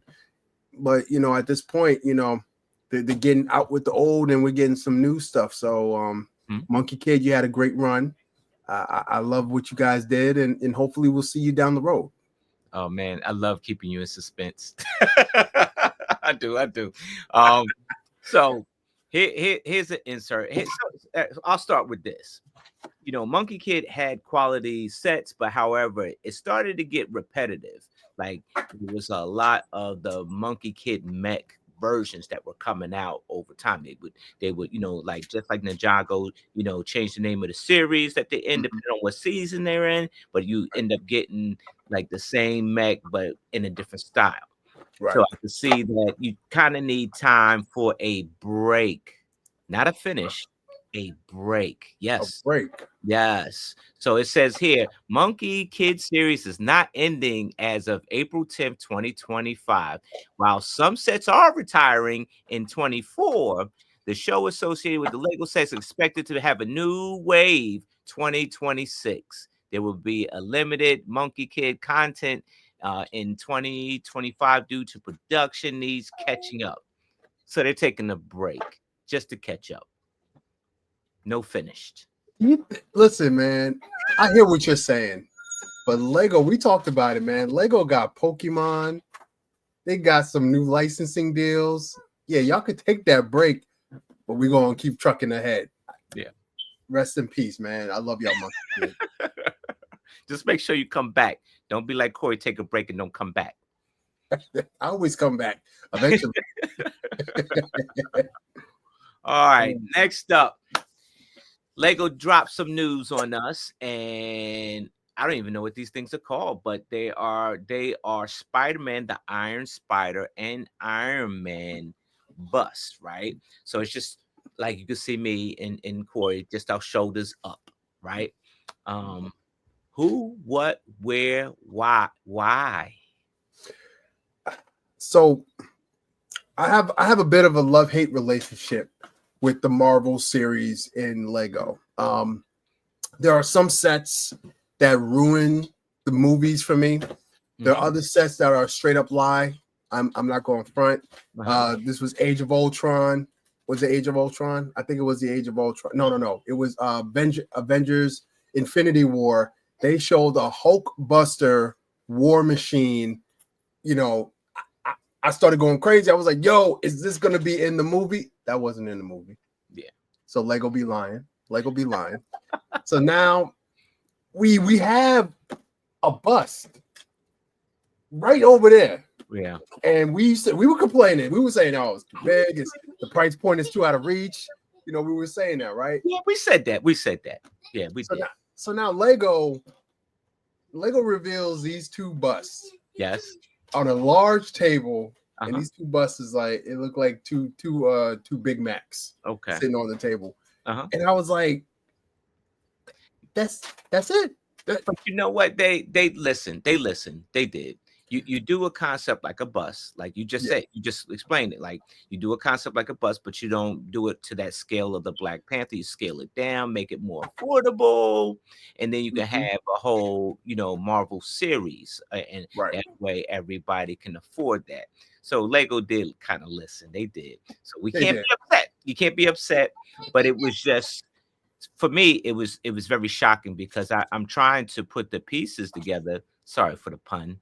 But at this point, they're getting out with the old, and we're getting some new stuff. So, Mhm. Monkey Kid, you had a great run. I love what you guys did, and hopefully we'll see you down the road. Oh man, I love keeping you in suspense. I do, I do. Um, so here's an insert. I'll start with this. Monkey Kid had quality sets, but however, it started to get repetitive. Like, there was a lot of the Monkey Kid mech versions that were coming out over time. They would, like, just like Ninjago, change the name of the series that they end, Mhm. depending on what season they're in, but you end up getting like the same mech but in a different style. So Right. I can see that you kind of need time for a break, not a finish, a break. A Yes. break. Yes. So it says here, Monkey Kid series is not ending as of April 10th, 2025. While some sets are retiring in 24, the show associated with the Lego sets is expected to have a new wave 2026. There will be a limited Monkey Kid content in 2025 due to production needs catching up. So they're taking a break just to catch up. No finished. Listen, man, I hear what you're saying, but Lego, we talked about it, man. Lego got Pokemon. They got some new licensing deals. Yeah, y'all could take that break, but we're gonna keep trucking ahead. Yeah. Rest in peace, man. I love y'all, Monkey Kid. Just make sure you come back. Don't be like Corey, take a break and don't come back. I always come back eventually. All right. Next up, Lego dropped some news on us, and I don't even know what these things are called, but they are Spider-Man, the Iron Spider, and Iron Man bust, right? So it's just like you can see me and Corey, just our shoulders up, right? Um, who, what, where, why? So I have a bit of a love-hate relationship with the Marvel series in Lego. There are some sets that ruin the movies for me. There Mhm. are other sets that are straight up lie. I'm not going front. Uh-huh. This was Age of Ultron. Was it Age of Ultron? I think it was the Age of Ultron. No. It was Avengers Infinity War. They showed a Hulk Buster War Machine. You know, I started going crazy. I was like, yo, is this gonna be in the movie? That wasn't in the movie. Yeah. So Lego be lying. Lego be lying. So now we have a bust right over there. Yeah. And we were complaining. We were saying, "Oh, it's too big. The price point is too out of reach." You know, we were saying that, right? Yeah, we said that. We said that. Yeah, we did. So now Lego reveals these two busts. Yes. On a large table, and these two busts is like it looked like two Big Macs. Okay. Sitting on the table. And I was like, that's it. But you know what? They listened. They listened. They did. You do a concept like a bus, like you just said. You just explained it. Like you do a concept like a bus, but you don't do it to that scale of the Black Panther. You scale it down, make it more affordable, and then you can have a whole, Marvel series, and that way everybody can afford that. So Lego did kind of listen. They did. So we can't be upset. You can't be upset, but it was just. For me, it was very shocking because I'm trying to put the pieces together. Sorry for the pun,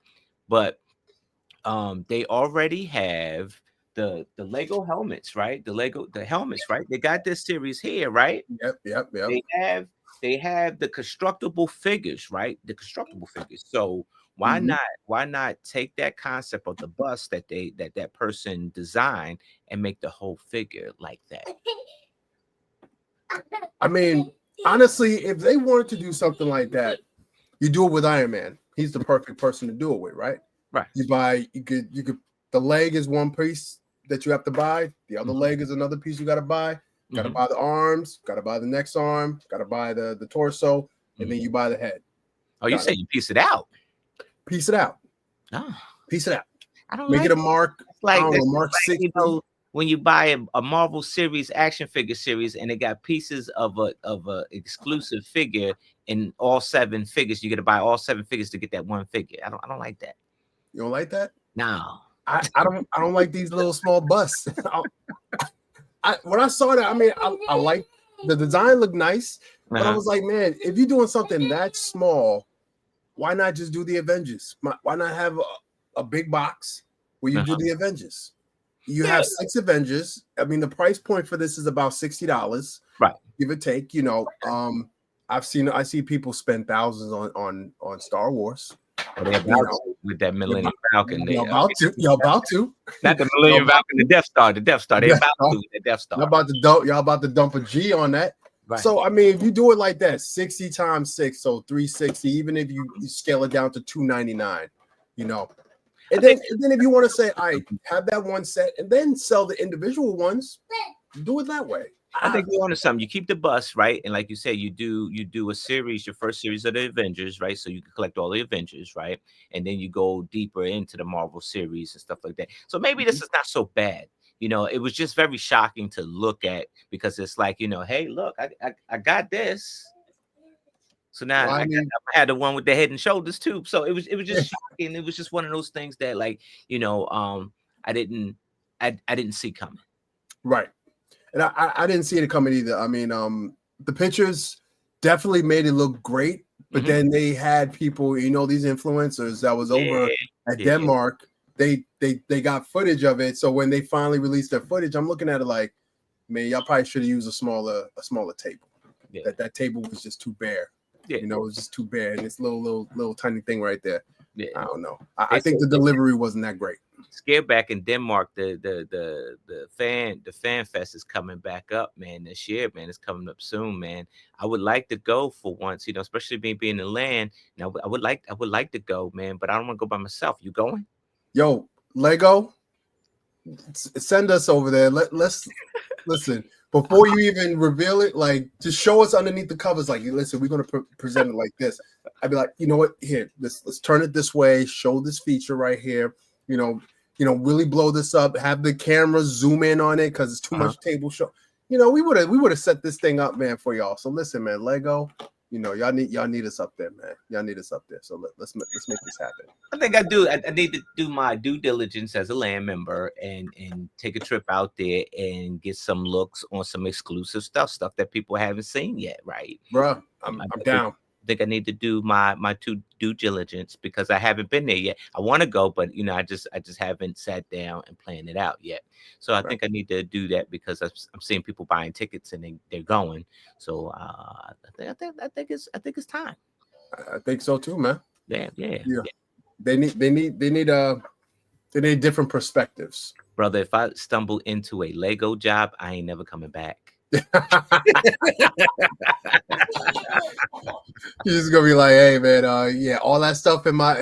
but they already have the Lego helmets, right? The helmets, right? They got this series here, right? Yep. They have the constructible figures, right? The constructible figures. So why not take that concept of the bus that person designed and make the whole figure like that? I mean, honestly, if they wanted to do something like that, you do it with Ironman. He's the perfect person to do it with, right? Right. You could. The leg is one piece that you have to buy. The other leg is another piece you got to buy. Got to buy the arms. Got to buy the next arm. Got to buy the torso, and then you buy the head. Oh, you say you piece it out? Piece it out. Oh. Piece it out. I don't make it a mark. Like Mark 60. When you buy a Marvel series action figure series and it got pieces of a exclusive figure in all 7 figures, you got to buy all 7 figures to get that one figure. I don't like that. You don't like that? No. I don't like these little small busts. When I saw that, I mean, I like the design looked nice, but I was like, man, if you're doing something that small, why not just do the Avengers? Why not have a big box where you do the Avengers? You have 6 Avengers. I mean, the price point for this is about $60, right? Give or take. I see people spend thousands on Star Wars. With that Millennium Falcon, you're about to. Not the Millennium Falcon, the Death Star. They're about to the Death Star. Y'all about to dump a G on that. Right. So I mean, if you do it like that, 60 times 6, so 360. Even if you scale it down to 299, And then if you want to say, I have that one set and then sell the individual ones, do it that way. I think you're onto something. You keep the bus, right? And like you said, you do a series, your first series of the Avengers, right? So you can collect all the Avengers, right? And then you go deeper into the Marvel series and stuff like that. So maybe this is not so bad. It was just very shocking to look at because it's like, hey, look, I got this. So now I had the one with the head and shoulders too. So it was just shocking. It was just one of those things that I didn't see coming. Right. And I didn't see it coming either. I mean, the pictures definitely made it look great, but then they had people, these influencers that was over at Denmark. They got footage of it. So when they finally released their footage, I'm looking at it like, man, y'all probably should have used a smaller table. Yeah. That table was just too bare. Yeah. It was just too bare. And this little tiny thing right there. Yeah. I don't know. I think the delivery wasn't that great. Scared back in Denmark, the fan fest is coming back up, man. This year, man, it's coming up soon, man. I would like to go for once, especially being in the land. Now, I would like to go, man, but I don't want to go by myself. You going? Yo, Lego, send us over there. Let's listen. Before you even reveal it, like just show us underneath the covers. Like, listen, we're gonna present it like this. I'd be like, you know what? Here, let's turn it this way. Show this feature right here. Really blow this up. Have the camera zoom in on it because it's too much table show. We would have set this thing up, man, for y'all. So listen, man, Lego. Y'all need us up there, man. Y'all need us up there. So let's make this happen. I think I do. I need to do my due diligence as a land member and take a trip out there and get some looks on some exclusive stuff that people haven't seen yet, right? Bro, I'm down. think I need to do my due diligence because I haven't been there yet. I want to go, but I just haven't sat down and planned it out yet. So I Right. think I need to do that because I'm seeing people buying tickets and they're going. So I think it's time. I think so too, man. Yeah, yeah, Yeah. yeah. They need different perspectives. Brother, if I stumble into a Lego job, I ain't never coming back. You're just gonna be like, hey man, yeah, all that stuff in my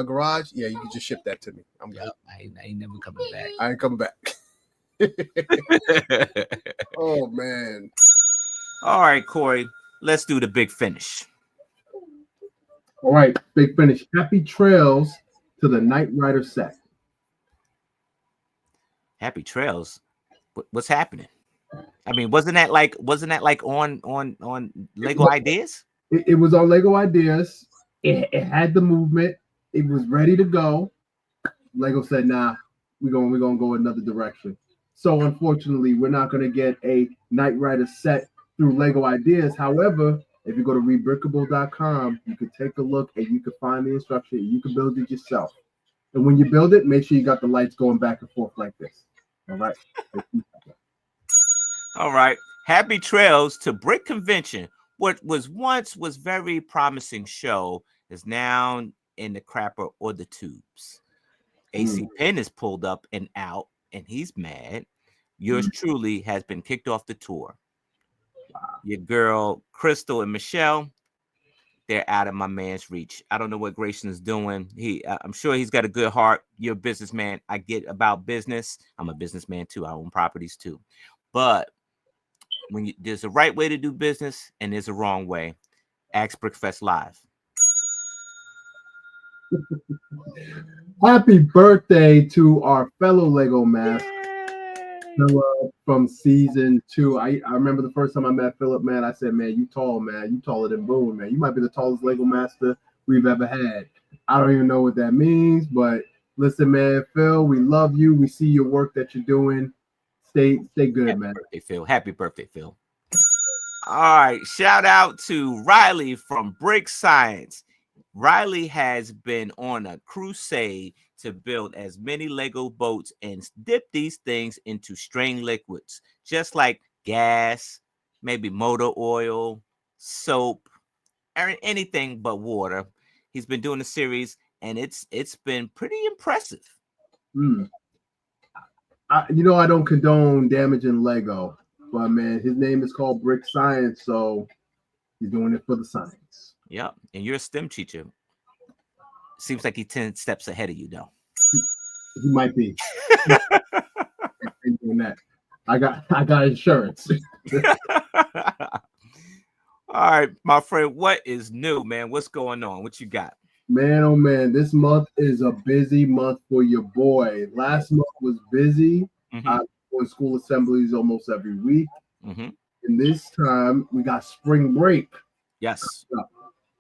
garage, yeah, you can just ship that to me. I'm good. Yep, I ain't never coming back. I ain't coming back. Oh man. All right, Corey, let's do the big finish. All right, big finish. Happy trails to the Knight Rider set. Happy trails. What's happening? I mean, wasn't that like on Lego Ideas? It was on Lego Ideas. It had the movement. It was ready to go. Lego said, "Nah, we're gonna go another direction." So unfortunately, we're not gonna get a Knight Rider set through Lego Ideas. However, if you go to rebrickable.com, you can take a look and you can find the instruction. You can build it yourself. And when you build it, make sure you got the lights going back and forth like this. All right. All right. Happy trails to Brick Convention. What was very promising show is now in the crapper or the tubes. AC Penn is pulled up and out, and he's mad. Yours truly has been kicked off the tour. Your girl Crystal and Michelle, they're out of my man's reach. I don't know what Grayson is doing. I'm sure he's got a good heart. You're a businessman. I get about business. I'm a businessman too. I own properties too. But there's a right way to do business and there's a wrong way. Ask Brickfest Live. Happy birthday to our fellow Lego master from season 2. I remember the first time I met Phillip, man. I said, man, you tall, man. You taller than Boone, man. You might be the tallest Lego master we've ever had. I don't even know what that means, but listen, man, Phil, we love you. We see your work that you're doing. Stay good, Happy man. birthday, Phil. Happy birthday, Phil. All right. Shout out to Riley from Brick Science. Riley has been on a crusade to build as many Lego boats and dip these things into strained liquids, just like gas, maybe motor oil, soap, or anything but water. He's been doing a series, and it's been pretty impressive. I don't condone damaging Lego, but man, his name is called Brick Science, so he's doing it for the science. Yep, and you're a STEM teacher. Seems like he's 10 steps ahead of you, though. He might be. Doing that. I got insurance. All right, my friend, what is new, man? What's going on? What you got? Man, oh man, this month is a busy month for your boy. Last month was busy. I doing school assemblies almost every week. And this time we got spring break. Yes.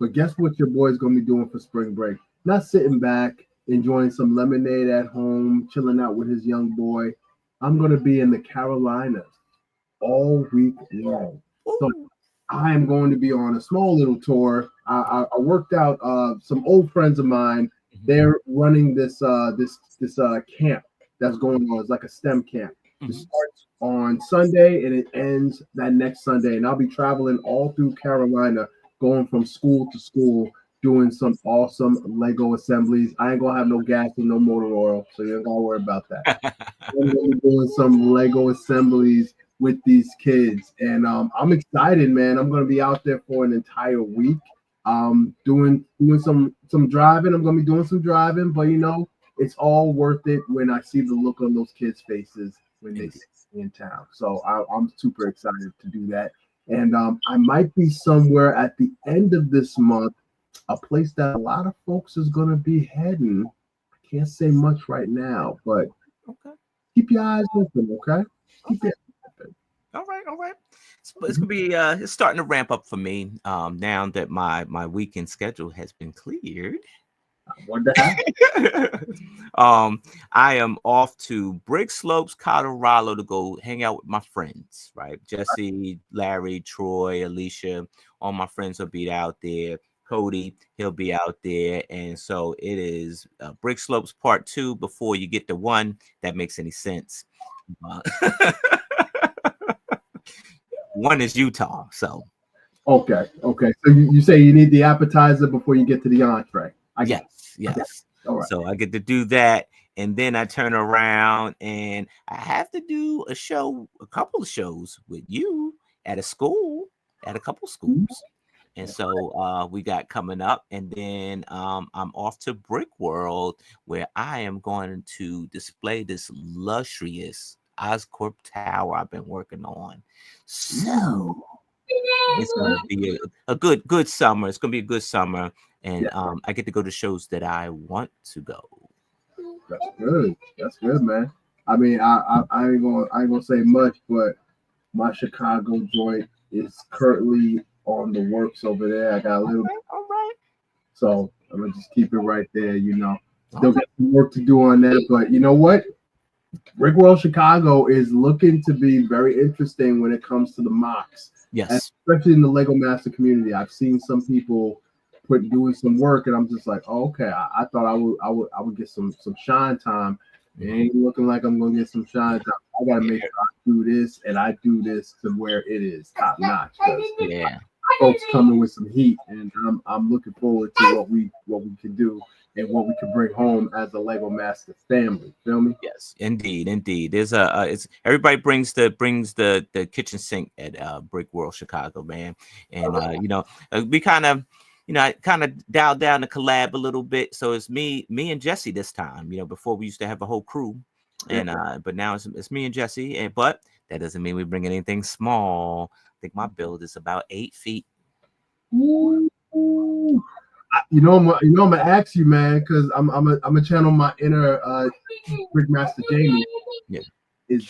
But guess what your boy's gonna be doing for spring break? Not sitting back, enjoying some lemonade at home, chilling out with his young boy. I'm gonna be in the Carolinas all week long. So I am going to be on a small little tour. I worked out some old friends of mine. They're running this camp that's going on. It's like a STEM camp. It starts on Sunday and it ends that next Sunday. And I'll be traveling all through Carolina, going from school to school, doing some awesome Lego assemblies. I ain't gonna have no gas and no motor oil, so you ain't gotta worry about that. I'm gonna be doing some Lego assemblies with these kids, and I'm excited, man. I'm gonna be out there for an entire week, doing some driving. I'm gonna be doing some driving, but it's all worth it when I see the look on those kids' faces when they get in town. So I'm super excited to do that, and I might be somewhere at the end of this month, a place that a lot of folks is gonna be heading. I can't say much right now, but keep your eyes open, okay? Keep your All right. It's gonna be it's starting to ramp up for me now that my weekend schedule has been cleared. What the heck? I am off to Brick Slopes, Colorado to go hang out with my friends, right? Jesse, Larry, Troy, Alicia, all my friends will be out there. Cody, he'll be out there. And so it is Brick Slopes Part 2 before you get to 1. That makes any sense. 1 is Utah. So Okay. So you say you need the appetizer before you get to the entree. Yes. Okay. All right. So I get to do that, and then I turn around and I have to do a couple of shows with you at a couple schools. And so we got coming up, and then I'm off to Brick World, where I am going to display this luxurious Oscorp tower I've been working on. So it's going to be a good summer. It's going to be a good summer, and I get to go to shows that I want to go. That's good, man. I mean, I ain't gonna say much, but my Chicago joint is currently on the works over there. I got a little bit, All right. so I'm gonna just keep it right there. Still got some work to do on that, but you know what? Brick World Chicago is looking to be very interesting when it comes to the mocks. Yes, especially in the Lego Master community. I've seen some people doing some work, and I'm just like, oh, okay. I thought I would get some shine time. It ain't looking like I'm gonna get some shine time. I gotta make sure I do this, and I do this to where it is top notch. Yeah. Folks coming with some heat, and I'm looking forward to what we can do and what we can bring home as a Lego Master family. Feel me? Yes, indeed. There's it's everybody brings the kitchen sink at Brick World Chicago, man. And we kind of dialed down the collab a little bit. So it's me and Jesse this time. Before we used to have a whole crew, and but now it's me and Jesse. But that doesn't mean we bring anything small. I think my build is about 8 feet. I'm gonna ask you, man, because I'm gonna channel my inner Brickmaster Jamie. Yeah. Is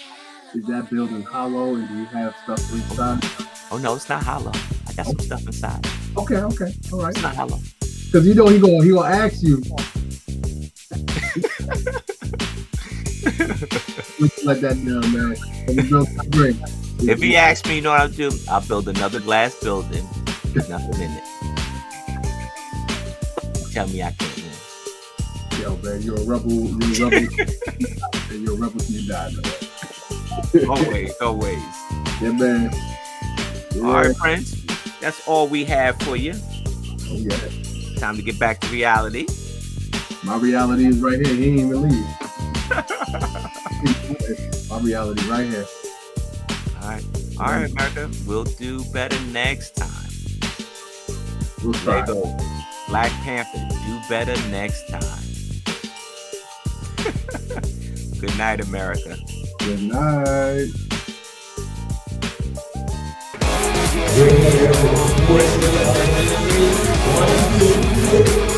that building hollow, and do you have stuff inside? Oh no, it's not hollow. I got some stuff inside. Okay, all right. It's not hollow. Because he gonna ask you. Let that down, man. If he asks me, you know what I'll do? I'll build another glass building. There's nothing in it. Tell me I can't win. Yo, man, you're a rebel. You're a rebel till you die, man. Always. Yeah, man. Yeah. All right, friends. That's all we have for you. Oh, yeah. Time to get back to reality. My reality is right here. He ain't even leave. My reality right here. All right, America. We'll do better next time. We'll try. There you go. Black Panther, do better next time. Good night, America. Good night. One, two,